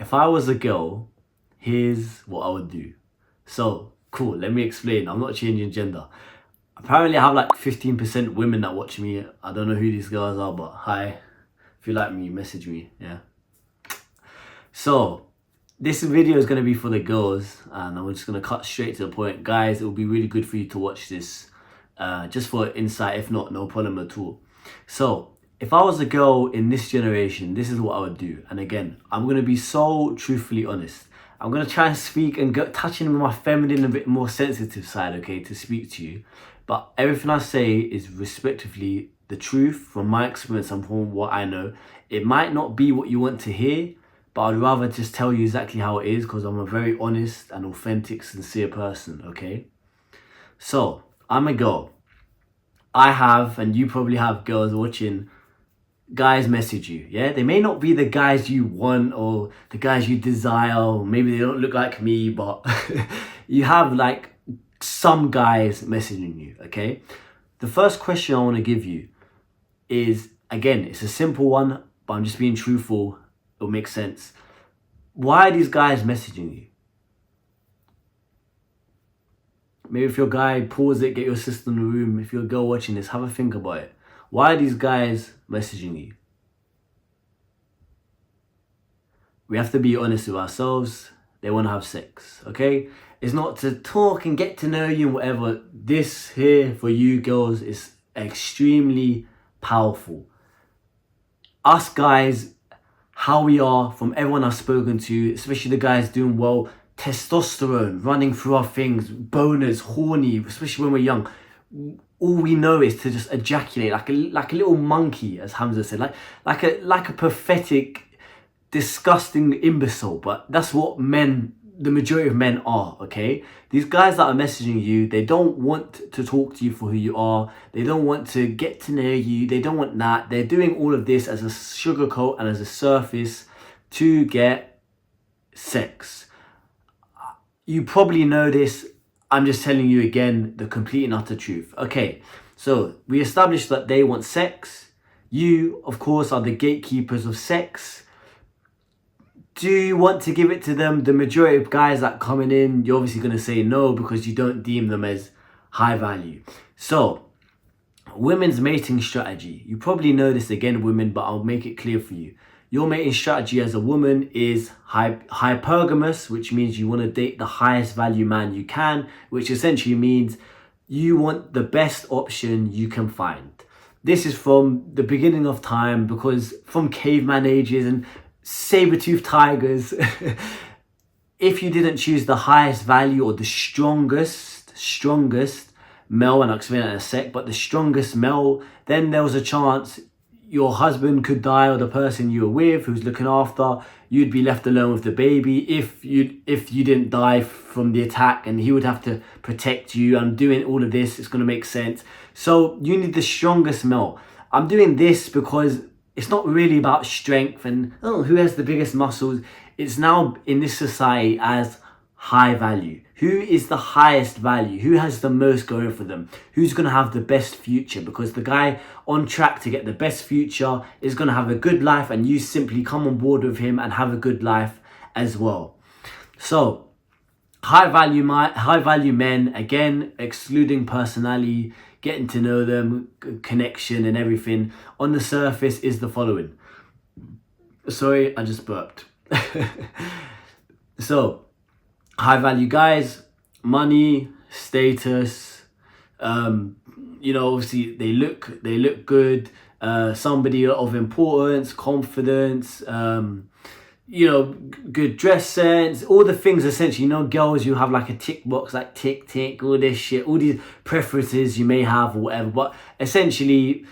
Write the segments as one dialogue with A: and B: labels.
A: if I was a girl, here's what I would do. So, cool, let me explain. I'm not changing gender. Apparently, I have like 15% women that watch me. I don't know who these girls are, but hi. If you like me, message me, yeah. So, this video is going to be for the girls, and I'm just going to cut straight to the point. Guys, it will be really good for you to watch this, just for insight. If not, no problem at all. So, if I was a girl in this generation, this is what I would do. And again, I'm going to be so truthfully honest. I'm going to try and speak and touch in with my feminine, a bit more sensitive side, okay, to speak to you. But everything I say is respectively the truth from my experience and from what I know. It might not be what you want to hear, but I'd rather just tell you exactly how it is because I'm a very honest and authentic, sincere person, okay? So, I'm a girl. I have, and you probably have girls watching, guys message you, yeah? They may not be the guys you want or the guys you desire, or maybe they don't look like me, but you have like some guys messaging you, okay? The first question I want to give you is, again, it's a simple one, but I'm just being truthful. It'll make sense. Why are these guys messaging you? Maybe if you're a guy, pause it, get your sister in the room. If you're a girl watching this, have a think about it. Why are these guys messaging you? We have to be honest with ourselves. They want to have sex, okay? It's not to talk and get to know you and whatever. This here for you girls is extremely powerful. Us guys, how we are, from everyone I've spoken to, especially the guys doing well, testosterone running through our things, boners, horny, especially when we're young. All we know is to just ejaculate like a little monkey, as Hamza said, like a pathetic, disgusting imbecile. But that's what men, the majority of men are, okay? These guys that are messaging you, they don't want to talk to you for who you are. They don't want to get to know you. They don't want that. They're doing all of this as a sugarcoat and as a surface to get sex. You probably know this. I'm just telling you again, the complete and utter truth. Okay, so we established that they want sex. You, of course, are the gatekeepers of sex. Do you want to give it to them? The majority of guys that coming in, you're obviously going to say no because you don't deem them as high value. So, women's mating strategy. You probably know this again, women, but I'll make it clear for you. Your mating strategy as a woman is hypergamous, which means you want to date the highest value man you can, which essentially means you want the best option you can find. This is from the beginning of time, because from caveman ages and saber-toothed tigers, if you didn't choose the highest value or the strongest male, and I'll explain that in a sec, but the strongest male, then there was a chance your husband could die, or the person you were with who's looking after, you'd be left alone with the baby if you didn't die from the attack, and he would have to protect you. I'm doing all of this, it's going to make sense. So you need the strongest male. I'm doing this because it's not really about strength and who has the biggest muscles. It's now in this society as high value. Who is the highest value? Who has the most going for them? Who's going to have the best future? Because the guy on track to get the best future is going to have a good life, and you simply come on board with him and have a good life as well. So, high value men, again, excluding personality, getting to know them, connection and everything, on the surface is the following. Sorry, I just burped. So, high value guys, money, status, obviously they look good, somebody of importance, confidence, good dress sense, all the things essentially. Girls, you have like a tick box, like tick, all this shit, all these preferences you may have or whatever, but essentially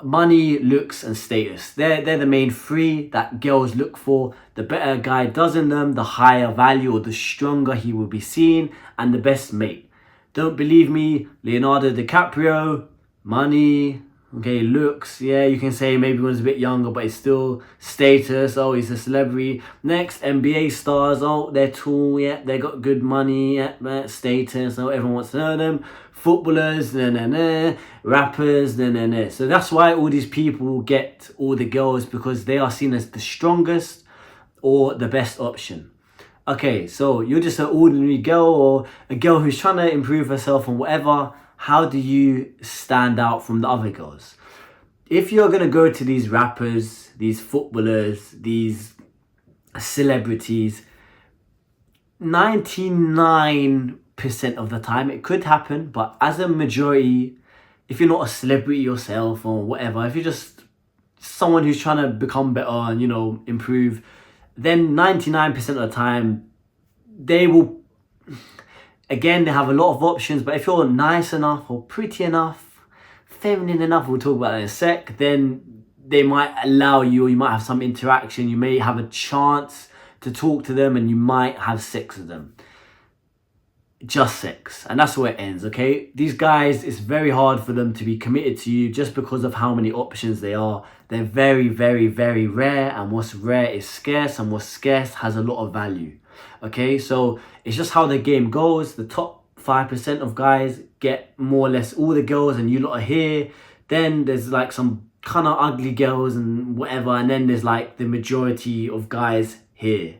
A: money, looks and status, they're the main three that girls look for. The better a guy does in them, the higher value or the stronger he will be seen, and the best mate. Don't believe me? Leonardo DiCaprio, money, okay, looks, yeah, you can say maybe one's a bit younger, but it's still status. Oh, he's a celebrity. Next, NBA stars, oh, they're tall, yeah, they got good money, yeah, status, oh, everyone wants to know them. Footballers, rappers, So that's why all these people get all the girls, because they are seen as the strongest, or the best option? Okay, so you're just an ordinary girl or a girl who's trying to improve herself and whatever. How do you stand out from the other girls? If you're going to go to these rappers, these footballers, these celebrities, 99% of the time it could happen, but as a majority, if you're not a celebrity yourself or whatever, if you're just someone who's trying to become better and, you know, improve, then 99% of the time they will, again, they have a lot of options, but if you're nice enough or pretty enough, feminine enough, we'll talk about that in a sec, then they might allow you, or you might have some interaction, you may have a chance to talk to them, and you might have sex with them. Just sex, and that's where it ends. Okay, these guys, it's very hard for them to be committed to you just because of how many options they are. They're very, very, very rare, and what's rare is scarce, and what's scarce has a lot of value. Okay, so it's just how the game goes. The top 5% of guys get more or less all the girls, and you lot are here. Then there's like some kind of ugly girls and whatever, and then there's like the majority of guys here.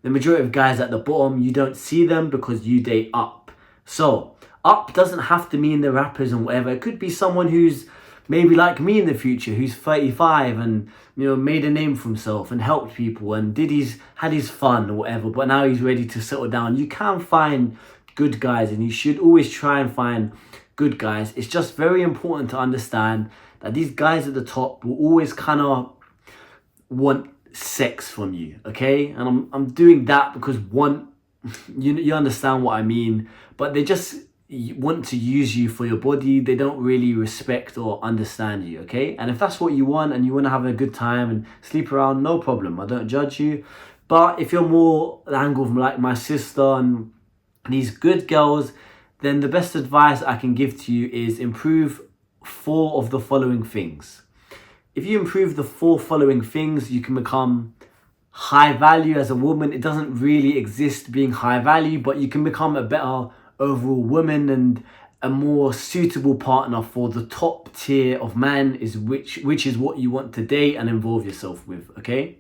A: The majority of guys at the bottom, you don't see them because you date up. So up doesn't have to mean the rappers and whatever. It could be someone who's maybe like me in the future, who's 35 and, you know, made a name for himself and helped people and had his fun or whatever, but now he's ready to settle down. You can find good guys, and you should always try and find good guys. It's just very important to understand that these guys at the top will always kind of want sex from you, okay? And I'm doing that because one, you understand what I mean, but they just want to use you for your body. They don't really respect or understand you, okay? And if that's what you want and you want to have a good time and sleep around, no problem, I don't judge you. But if you're more the angle from like my sister and these good girls, then the best advice I can give to you is improve 4 of the following things. If you improve the 4 following things, you can become high value as a woman. It doesn't really exist being high value, but you can become a better overall woman and a more suitable partner for the top tier of man, is which is what you want to date and involve yourself with, okay?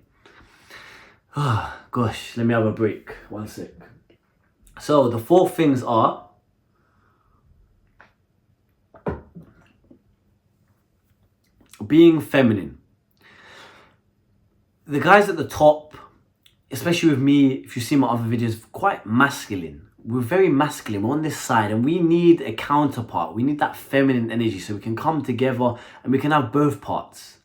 A: Oh, gosh, let me have a break. 1 sec. So the 4 things are: being feminine. The guys at the top, especially with me, if you see my other videos, quite masculine. We're very masculine. We're on this side, and we need a counterpart. We need that feminine energy so we can come together and we can have both parts.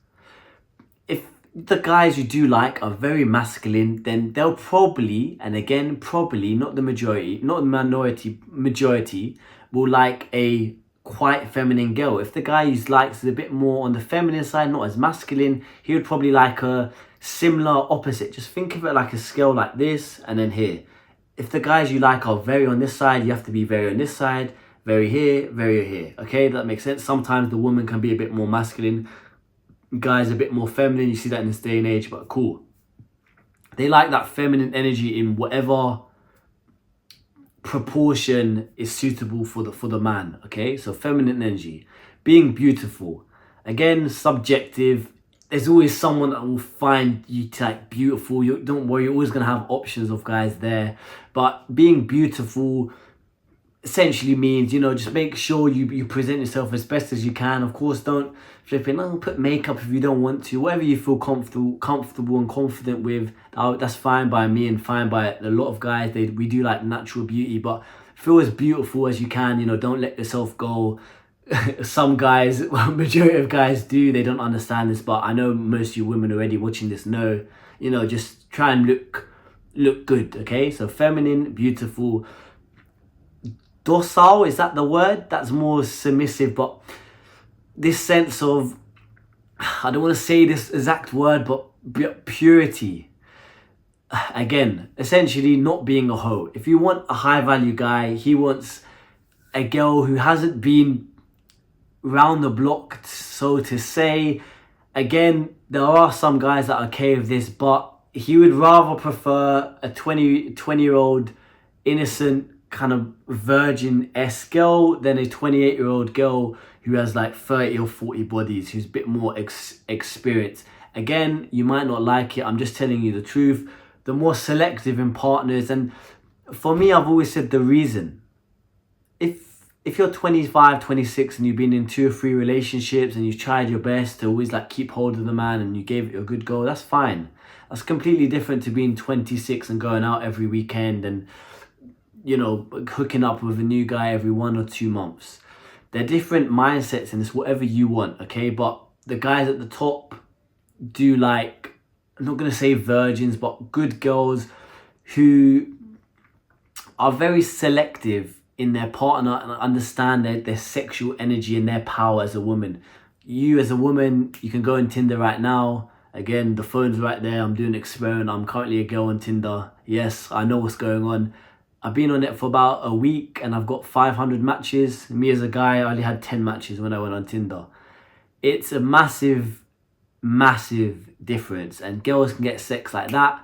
A: If the guys you do like are very masculine, then they'll probably, and again, probably, not the majority, not the minority, majority, will like a quite feminine girl. If the guy you likes is a bit more on the feminine side, not as masculine, he would probably like a similar opposite. Just think of it like a scale like this, and then here. If the guys you like are very on this side, you have to be very on this side, very here, very here. Okay, that makes sense. Sometimes the woman can be a bit more masculine, guys a bit more feminine. You see that in this day and age, but cool. They like that feminine energy in whatever proportion is suitable for the man. Okay, so feminine energy. Being beautiful, again, subjective. There's always someone that will find you like beautiful. Don't worry, you're always gonna have options of guys there. But being beautiful essentially means, you know, just make sure you present yourself as best as you can. Of course, don't put makeup if you don't want to. Whatever you feel comfortable and confident with, that's fine by me and fine by a lot of guys. We do like natural beauty, but feel as beautiful as you can. You know, don't let yourself go. Some guys, majority of guys do, they don't understand this, but I know most of you women already watching this know, you know, just try and look good, okay? So feminine, beautiful. Docile, is that the word? That's more submissive, but this sense of, I don't want to say this exact word, but purity. Again, essentially not being a hoe. If you want a high value guy, he wants a girl who hasn't been round the block, so to say. Again, there are some guys that are okay with this, but he would rather prefer a 20-year-old innocent kind of virgin-esque girl than a 28-year-old girl who has like 30 or 40 bodies, who's a bit more experienced. Again, you might not like it. I'm just telling you the truth. the more selective in partners. And for me, I've always said the reason. If you're 25, 26 and you've been in 2 or 3 relationships and you've tried your best to always like keep hold of the man and you gave it a good go, that's fine. That's completely different to being 26 and going out every weekend and, you know, hooking up with a new guy every 1 or 2 months. They're different mindsets and it's whatever you want, okay? But the guys at the top do like, I'm not going to say virgins, but good girls who are very selective in their partner and understand their sexual energy and their power as a woman. You as a woman, you can go on Tinder right now. Again, the phone's right there. I'm doing an experiment. I'm currently a girl on Tinder. Yes, I know what's going on. I've been on it for about a week and I've got 500 matches. Me as a guy, I only had 10 matches when I went on Tinder. It's a massive, massive difference. And girls can get sex like that.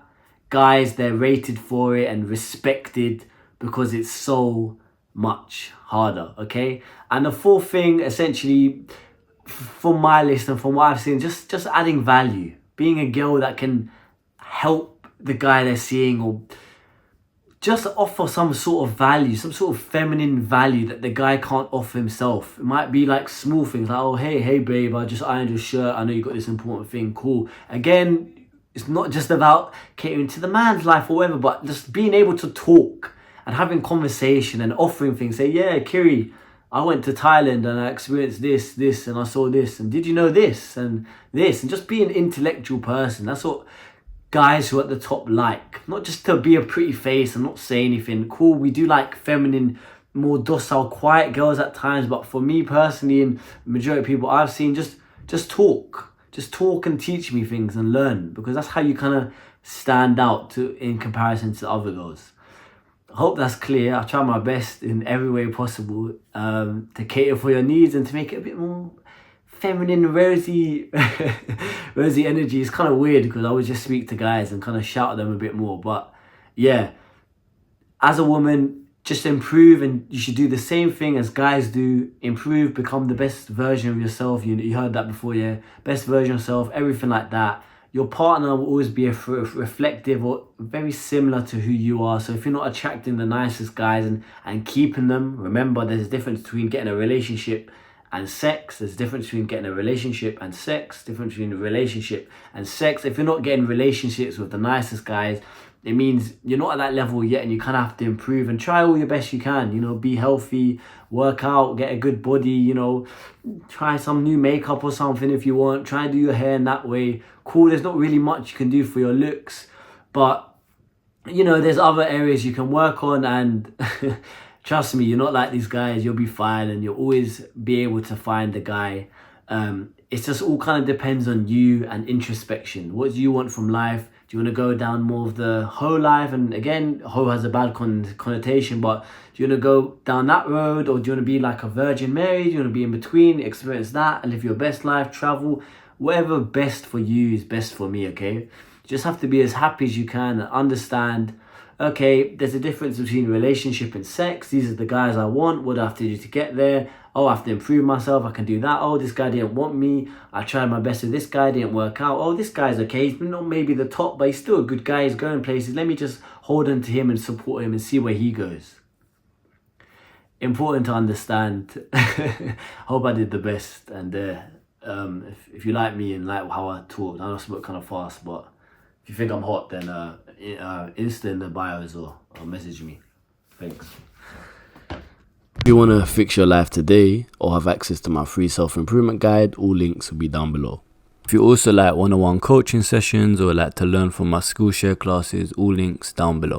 A: Guys, they're rated for it and respected because it's so much harder, okay? And the fourth thing, essentially, from my list and from what I've seen, just adding value. Being a girl that can help the guy they're seeing, or just offer some sort of value, some sort of feminine value that the guy can't offer himself. It might be like small things like, oh, hey babe, I just ironed your shirt. I know you got this important thing, cool. Again, it's not just about catering to the man's life or whatever, but just being able to talk and having conversation and offering things. Say, yeah, Kiri, I went to Thailand and I experienced this, and I saw this, and did you know this, and this, and just be an intellectual person. That's what guys who are at the top like. Not just to be a pretty face and not say anything. Cool, we do like feminine, more docile, quiet girls at times, but for me personally, and the majority of people I've seen, just talk. Just talk and teach me things and learn, because that's how you kind of stand out in comparison to other girls. I hope that's clear. I try my best in every way possible to cater for your needs and to make it a bit more feminine, rosy energy. It's kind of weird because I would just speak to guys and kind of shout at them a bit more. But yeah, as a woman, just improve, and you should do the same thing as guys do. Improve, become the best version of yourself. You heard that before, yeah? Best version of yourself, everything like that. Your partner will always be reflective or very similar to who you are. So if you're not attracting the nicest guys and keeping them, remember there's a difference between getting a relationship and sex. There's a difference between getting a relationship and sex. Difference between a relationship and sex. If you're not getting relationships with the nicest guys, it means you're not at that level yet, and you kind of have to improve and try all your best you can. You know, be healthy, work out, get a good body, you know, try some new makeup or something if you want. Try and do your hair in that way. Cool, there's not really much you can do for your looks, but, you know, there's other areas you can work on, and trust me, you're not like these guys. You'll be fine, and you'll always be able to find the guy. It's just all kind of depends on you and introspection. What do you want from life? Do you want to go down more of the hoe life? And again, hoe has a bad connotation, but do you want to go down that road, or do you want to be like a Virgin Mary? Do you want to be in between, experience that, and live your best life, travel? Whatever best for you is best for me, okay? You just have to be as happy as you can and understand, okay, there's a difference between relationship and sex. These are the guys I want. What do I have to do to get there? Oh, I have to improve myself. I can do that. Oh, this guy didn't want me. I tried my best with this guy. Didn't work out. Oh, this guy's okay. He's not maybe the top, but he's still a good guy. He's going places. Let me just hold on to him and support him and see where he goes. Important to understand. Hope I did the best. And if you like me and like how I talk, I know I spoke kind of fast, but if you think I'm hot, then Insta in the bio as well, or message me. Thanks. If you want to fix your life today or have access to my free self-improvement guide, all links will be down below. If you also like one-on-one coaching sessions or like to learn from my Skool share classes, all links down below.